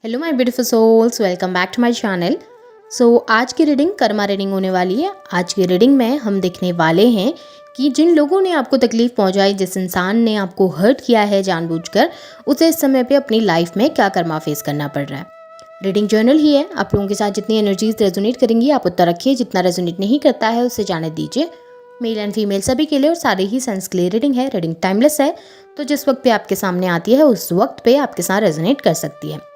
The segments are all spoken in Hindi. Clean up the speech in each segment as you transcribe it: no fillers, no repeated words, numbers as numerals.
Hello my beautiful souls, welcome back to my channel. आज की रीडिंग कर्मा रीडिंग होने वाली है। आज की रीडिंग में हम देखने वाले हैं कि जिन लोगों ने आपको तकलीफ़ पहुंचाई, जिस इंसान ने आपको हर्ट किया है जानबूझकर, उसे इस समय पे अपनी लाइफ में क्या कर्मा फेस करना पड़ रहा है। रीडिंग जर्नल ही है। आप लोगों के साथ जितनी एनर्जीज रेजोनेट करेंगी आप उतना रखिए, जितना रेजोनेट नहीं करता है उसे जाने दीजिए। मेल एंड फीमेल सभी के लिए और सारे ही सेंस के लिए रीडिंग है। रीडिंग टाइमलेस है, तो जिस वक्त पे आपके सामने आती है उस वक्त पे आपके साथ रेजोनेट कर सकती है।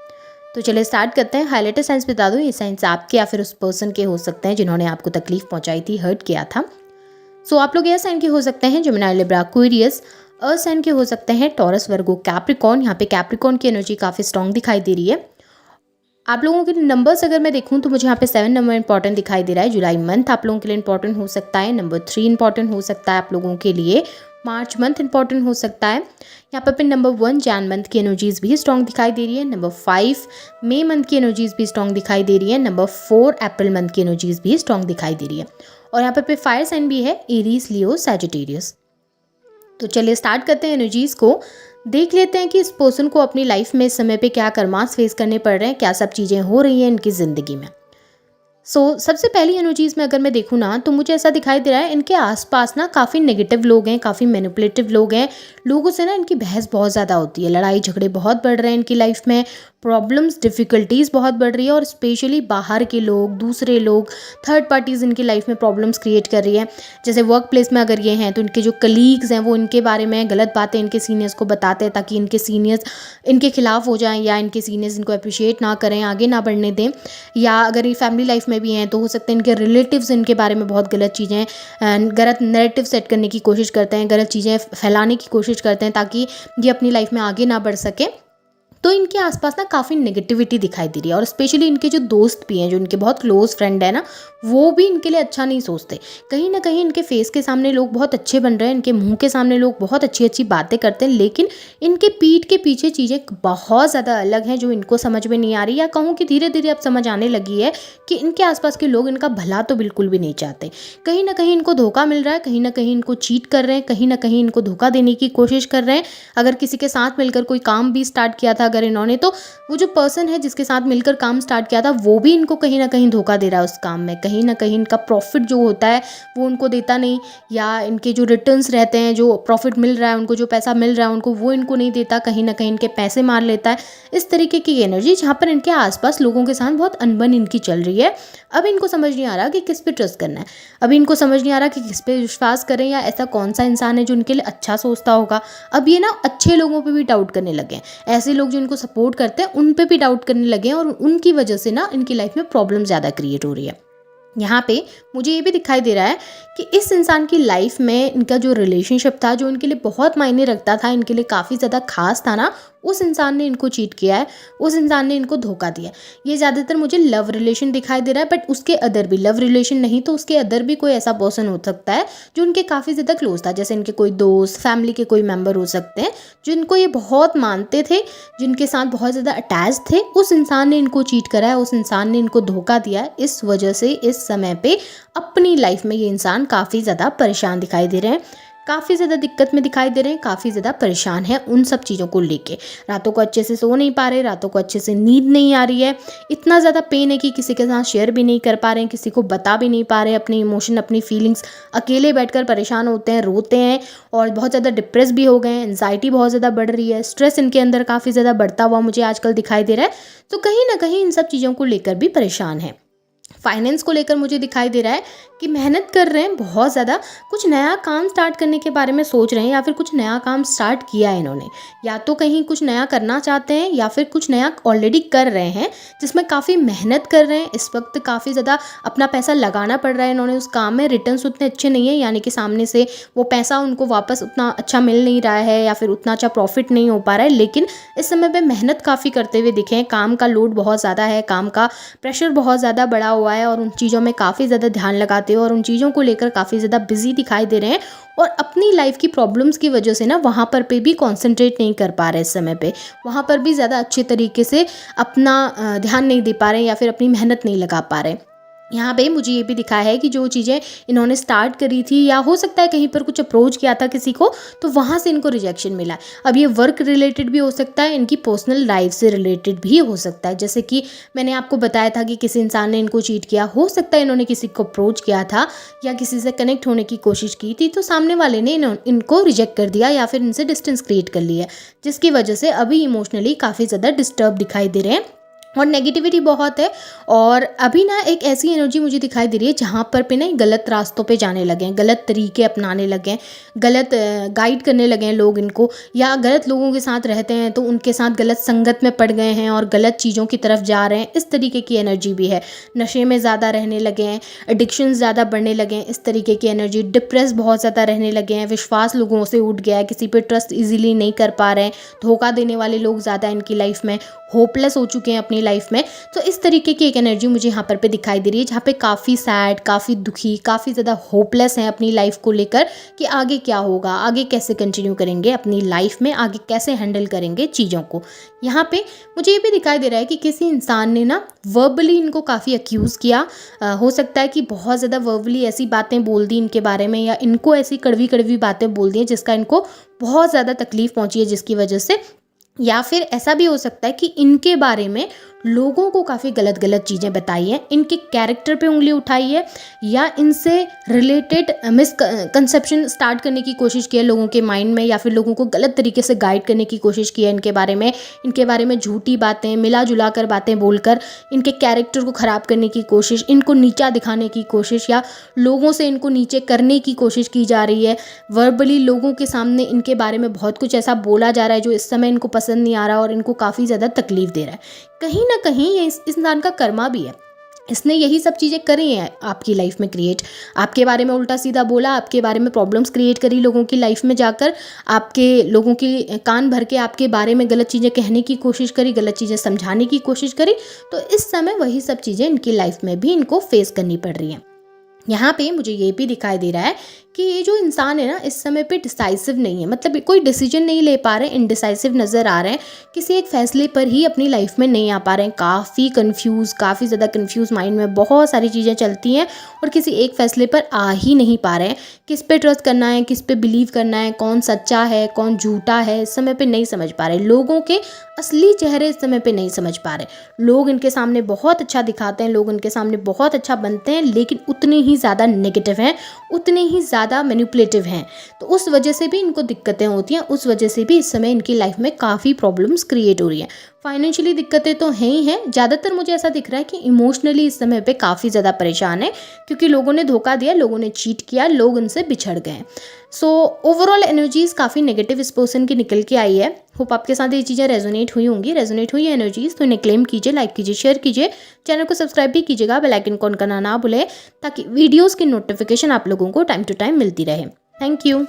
तो चलिए स्टार्ट करते हैं। हाईलाइटर साइंस बता दो, ये साइंस आपके या फिर उस पर्सन के हो सकते हैं जिन्होंने आपको तकलीफ पहुंचाई थी, हर्ट किया था। आप लोग एयर साइन के हो सकते हैं, Gemini, Libra, Aquarius. Earth sign के हो सकते हैं, टॉरस, वर्गो, कैप्रिकॉर्न। यहाँ पे कैप्रिकॉर्न की एनर्जी काफ़ी स्ट्रॉन्ग दिखाई दे रही है। आप लोगों के नंबर्स अगर मैं देखूं तो मुझे यहाँ पे 7 नंबर इंपॉर्टेंट दिखाई दे रहा है। जुलाई मंथ आप लोगों के लिए इंपॉर्टेंट हो सकता है। नंबर 3 इंपॉर्टेंट हो सकता है आप लोगों के लिए। मार्च मंथ इंपॉर्टेंट हो सकता है। यहाँ पे नंबर 1 जैन मंथ की एनर्जीज भी स्ट्रॉन्ग दिखाई दे रही है। नंबर 5 मई मंथ की एनर्जीज भी स्ट्रॉन्ग दिखाई दे रही है। नंबर 4 अप्रैल मंथ की एनर्जीज भी स्ट्रॉन्ग दिखाई दे रही है। और यहाँ पे फायर साइन भी है, एरीज, लियो, सैजिटेरियस। तो चलिए स्टार्ट करते हैं एनर्जीज को। देख लेते हैं कि इस पर्सन को अपनी लाइफ में इस समय पे क्या कर्मास फेस करने पड़ रहे हैं, क्या सब चीज़ें हो रही हैं इनकी ज़िंदगी में। सबसे पहली एनर्जीज में अगर मैं देखूँ ना तो मुझे ऐसा दिखाई दे रहा है इनके आसपास ना काफ़ी नेगेटिव लोग हैं, काफ़ी मैनिपुलेटिव लोग हैं। लोगों से ना इनकी बहस बहुत ज़्यादा होती है, लड़ाई झगड़े बहुत बढ़ रहे हैं इनकी लाइफ में, प्रॉब्लम्स डिफ़िकल्टीज़ बहुत बढ़ रही है। और स्पेशली बाहर के लोग, दूसरे लोग, थर्ड पार्टीज़ इनकी लाइफ में प्रॉब्लम्स क्रिएट कर रही है। जैसे वर्क प्लेस में अगर ये हैं तो इनके जो कलीग्स हैं वो इनके बारे में गलत बातें इनके सीनियर्स को बताते हैं ताकि इनके सीनियर्स इनके खिलाफ हो जाएं, या इनके सीनियर्स इनको अप्रिशिएट ना करें, आगे ना बढ़ने दें। या अगर ये फैमिली लाइफ में भी हैं तो हो सकता है इनके रिलेटिव्स इनके बारे में बहुत गलत चीज़ें, गलत नैरेटिव सेट करने की कोशिश करते हैं, गलत चीज़ें फैलाने की कोशिश करते हैं ताकि ये अपनी लाइफ में आगे ना बढ़ सके। तो इनके आसपास ना काफ़ी नेगेटिविटी दिखाई दे रही है। और स्पेशली इनके जो दोस्त भी हैं, जो इनके बहुत क्लोज फ्रेंड है ना, वो भी इनके लिए अच्छा नहीं सोचते। कहीं ना कहीं इनके फेस के सामने लोग बहुत अच्छे बन रहे हैं, इनके मुंह के सामने लोग बहुत अच्छी अच्छी बातें करते हैं, लेकिन इनके पीठ के पीछे चीज़ें बहुत ज़्यादा अलग हैं जो इनको समझ में नहीं आ रही। या कहूँ कि धीरे धीरे अब समझ आने लगी है कि इनके आसपास के लोग इनका भला तो बिल्कुल भी नहीं चाहते। कहीं ना कहीं इनको धोखा मिल रहा है, कहीं ना कहीं इनको चीट कर रहे हैं, कहीं ना कहीं इनको धोखा देने की कोशिश कर रहे हैं। अगर किसी के साथ मिलकर कोई काम भी स्टार्ट किया था अगर इन्होंने, तो वो जो पर्सन है जिसके साथ मिलकर काम स्टार्ट किया था वो भी इनको कहीं ना कहीं धोखा दे रहा है उस काम में। कहीं ना कहीं इनका प्रॉफिट जो होता है वो उनको देता नहीं, या इनके जो रिटर्न्स रहते हैं, जो प्रॉफिट मिल रहा है उनको, जो पैसा मिल रहा है उनको, वो इनको नहीं देता। कहीं ना कहीं इनके पैसे मार लेता है। इस तरीके की एनर्जी जहाँ पर इनके आसपास लोगों के साथ बहुत अनबन इनकी चल रही है। अब इनको समझ नहीं आ रहा कि किस पे ट्रस्ट करना है। अभी इनको समझ नहीं आ रहा कि किस पे विश्वास करें, या ऐसा कौन सा इंसान है जो इनके लिए अच्छा सोचता होगा। अब ये ना अच्छे लोगों पे भी डाउट करने लगे हैं। ऐसे लोग जो इनको सपोर्ट करते हैं उन पे भी डाउट करने लगे हैं, और उनकी वजह से ना इनकी लाइफ में प्रॉब्लम ज़्यादा क्रिएट हो रही है। यहाँ पे मुझे ये भी दिखाई दे रहा है कि इस इंसान की लाइफ में इनका जो रिलेशनशिप था, जो इनके लिए बहुत मायने रखता था, इनके लिए काफ़ी ज़्यादा खास था ना, उस इंसान ने इनको चीट किया है, उस इंसान ने इनको धोखा दिया। ये ज़्यादातर मुझे लव रिलेशन दिखाई दे रहा है, बट उसके अदर भी, लव रिलेशन नहीं तो उसके अदर भी कोई ऐसा पर्सन हो सकता है जो इनके काफ़ी ज़्यादा क्लोज था। जैसे इनके कोई दोस्त, फैमिली के कोई मेम्बर हो सकते हैं जो इनको ये बहुत मानते थे, जिनके साथ बहुत ज़्यादा अटैच थे। उस इंसान ने इनको चीट करा है, उस इंसान ने इनको धोखा दिया है। इस वजह से इस समय पे अपनी लाइफ में ये इंसान काफ़ी ज़्यादा परेशान दिखाई दे रहे हैं, काफ़ी ज़्यादा दिक्कत में दिखाई दे रहे हैं, काफ़ी ज़्यादा परेशान है उन सब चीज़ों को लेके। रातों को अच्छे से सो नहीं पा रहे, रातों को अच्छे से नींद नहीं आ रही है। इतना ज़्यादा पेन है कि किसी के साथ शेयर भी नहीं कर पा रहे हैं, किसी को बता भी नहीं पा रहे अपनी इमोशन, अपनी फीलिंग्स। अकेले बैठकर परेशान होते हैं, रोते हैं, और बहुत ज़्यादा डिप्रेस भी हो गए हैं। एंजाइटी बहुत ज़्यादा बढ़ रही है, स्ट्रेस इनके अंदर काफ़ी ज़्यादा बढ़ता हुआ मुझे आजकल दिखाई दे रहा है। तो कहीं ना कहीं इन सब चीज़ों को लेकर भी परेशान है। फाइनेंस को लेकर मुझे दिखाई दे रहा है कि मेहनत कर रहे हैं बहुत ज़्यादा, कुछ नया काम स्टार्ट करने के बारे में सोच रहे हैं, या फिर कुछ नया काम स्टार्ट किया है इन्होंने। या तो कहीं कुछ नया करना चाहते हैं, या फिर कुछ नया ऑलरेडी कर रहे हैं जिसमें काफ़ी मेहनत कर रहे हैं। इस वक्त काफ़ी ज़्यादा अपना पैसा लगाना पड़ रहा है इन्होंने उस काम में। रिटर्न्स उतने अच्छे नहीं है, यानी कि सामने से वो पैसा उनको वापस उतना अच्छा मिल नहीं रहा है, या फिर उतना अच्छा प्रॉफिट नहीं हो पा रहा है। लेकिन इस समय पे मेहनत काफ़ी करते हुए दिखे हैं। काम का लोड बहुत ज़्यादा है, काम का प्रेशर बहुत ज़्यादा बढ़ा हुआ है, और उन चीज़ों में काफ़ी ज़्यादा ध्यान लगाते हो, और उन चीज़ों को लेकर काफ़ी ध्यान बिजी दिखाई दे रहे हैं। और अपनी लाइफ की प्रॉब्लम्स की वजह से ना वहाँ पर पे भी कॉन्सेंट्रेट नहीं कर पा रहे इस समय पे, वहाँ पर भी ज़्यादा अच्छे तरीके से अपना ध्यान नहीं दे पा रहे हैं, या फिर अपनी मेहनत नहीं लगा पा रहे। यहाँ पे मुझे ये भी दिखा है कि जो चीज़ें इन्होंने स्टार्ट करी थी या हो सकता है कहीं पर कुछ अप्रोच किया था किसी को, तो वहाँ से इनको रिजेक्शन मिला है। अब ये वर्क रिलेटेड भी हो सकता है, इनकी पर्सनल लाइफ से रिलेटेड भी हो सकता है। जैसे कि मैंने आपको बताया था कि किसी इंसान ने इनको चीट किया, हो सकता है इन्होंने किसी को अप्रोच किया था या किसी से कनेक्ट होने की कोशिश की थी, तो सामने वाले ने इनको रिजेक्ट कर दिया या फिर इनसे डिस्टेंस क्रिएट कर लिया, जिसकी वजह से अभी इमोशनली काफ़ी ज़्यादा डिस्टर्ब दिखाई दे रहे हैं और नेगेटिविटी बहुत है। और अभी ना एक ऐसी एनर्जी मुझे दिखाई दे रही है जहाँ पर पे ना गलत रास्तों पे जाने लगे हैं, गलत तरीके अपनाने लगे हैं, गलत गाइड करने लगे हैं लोग इनको, या गलत लोगों के साथ रहते हैं तो उनके साथ गलत संगत में पड़ गए हैं और गलत चीज़ों की तरफ जा रहे हैं। इस तरीके की एनर्जी भी है। नशे में ज़्यादा रहने लगे हैं, एडिक्शन ज़्यादा बढ़ने लगे हैं, इस तरीके की एनर्जी। डिप्रेस बहुत ज़्यादा रहने लगे हैं, विश्वास लोगों से उठ गया है, किसी पर ट्रस्ट ईजिली नहीं कर पा रहे हैं, धोखा देने वाले लोग ज़्यादा इनकी लाइफ में, होपलेस हो चुके हैं अपनी लाइफ में। तो इस तरीके की एक एनर्जी मुझे यहाँ पर पे दिखाई दे रही है, जहाँ पे काफ़ी सैड, काफ़ी दुखी, काफ़ी ज़्यादा होपलेस हैं अपनी लाइफ को लेकर कि आगे क्या होगा, आगे कैसे कंटिन्यू करेंगे अपनी लाइफ में, आगे कैसे हैंडल करेंगे चीज़ों को। यहाँ पे मुझे ये भी दिखाई दे रहा है कि किसी इंसान ने ना वर्बली इनको काफ़ी अक्यूज़ किया। हो सकता है कि बहुत ज़्यादा वर्बली ऐसी बातें बोल दी इनके बारे में, या इनको ऐसी कड़वी कड़वी बातें बोल दी हैं जिसका इनको बहुत ज़्यादा तकलीफ़ पहुँची है, जिसकी वजह से, या फिर ऐसा भी हो सकता है कि इनके बारे में लोगों को काफ़ी गलत गलत चीज़ें बताई हैं, इनके कैरेक्टर पे उंगली उठाई है, या इनसे रिलेटेड मिसकंसेप्शन स्टार्ट करने की कोशिश की है लोगों के माइंड में, या फिर लोगों को गलत तरीके से गाइड करने की कोशिश की है इनके बारे में झूठी बातें मिला जुला कर बातें बोलकर इनके कैरेक्टर को ख़राब करने की कोशिश, इनको नीचा दिखाने की कोशिश, या लोगों से इनको नीचे करने की कोशिश की जा रही है। वर्बली लोगों के सामने इनके बारे में बहुत कुछ ऐसा बोला जा रहा है जो इस समय इनको पसंद नहीं आ रहा और इनको काफ़ी ज़्यादा तकलीफ दे रहा है। कहीं ना कहीं ये इस इंसान का कर्मा भी है, इसने यही सब चीज़ें करी हैं आपकी लाइफ में क्रिएट, आपके बारे में उल्टा सीधा बोला, आपके बारे में प्रॉब्लम्स क्रिएट करी लोगों की लाइफ में जाकर, आपके लोगों की कान भर के आपके बारे में गलत चीज़ें कहने की कोशिश करी, गलत चीज़ें समझाने की कोशिश करी। तो इस समय वही सब चीज़ें इनकी लाइफ में भी इनको फेस करनी पड़ रही हैं। यहाँ पे मुझे ये भी दिखाई दे रहा है कि ये जो इंसान है ना इस समय पे डिसाइसिव नहीं है, मतलब कोई डिसीजन नहीं ले पा रहे, इनडिसाइसिव नज़र आ रहे हैं, किसी एक फैसले पर ही अपनी लाइफ में नहीं आ पा रहे हैं, काफ़ी ज़्यादा कंफ्यूज माइंड में बहुत सारी चीज़ें चलती हैं और किसी एक फैसले पर आ ही नहीं पा रहे हैं। किस पे ट्रस्ट करना है, किस पे बिलीव करना है, कौन सच्चा है कौन झूठा है, इस समय पे नहीं समझ पा रहे। लोगों के असली चेहरे इस समय पे नहीं समझ पा रहे। लोग इनके सामने बहुत अच्छा दिखाते हैं, लोग इनके सामने बहुत अच्छा बनते हैं, लेकिन उतने ही ज़्यादा नेगेटिव हैं, उतने ही ज़्यादा मैनिपुलेटिव हैं। तो उस वजह से भी इनको दिक्कतें होती हैं, उस वजह से भी इस समय इनकी लाइफ में काफ़ी प्रॉब्लम्स क्रिएट हो रही हैं। फाइनेंशियली दिक्कतें तो हैं ही हैं, ज़्यादातर मुझे ऐसा दिख रहा है कि इमोशनली इस समय पे काफ़ी ज़्यादा परेशान है, क्योंकि लोगों ने धोखा दिया, लोगों ने चीट किया, लोग इनसे बिछड़ गए। सो ओवरऑल एनर्जीज़ काफ़ी नेगेटिव इस पर्सन की निकल के आई है। होप आपके साथ ये चीज़ें रेजोनेट हुई होंगी। रेजोनेट हुई है एनर्जीज़ तो इन्हें क्लेम कीजिए, लाइक कीजिए, शेयर कीजिए, चैनल को सब्सक्राइब भी कीजिएगा, बेल आइकन को ऑन करना ना भूलें, ताकि वीडियोज़ की नोटिफिकेशन आप लोगों को टाइम टू टाइम मिलती रहे। Thank you.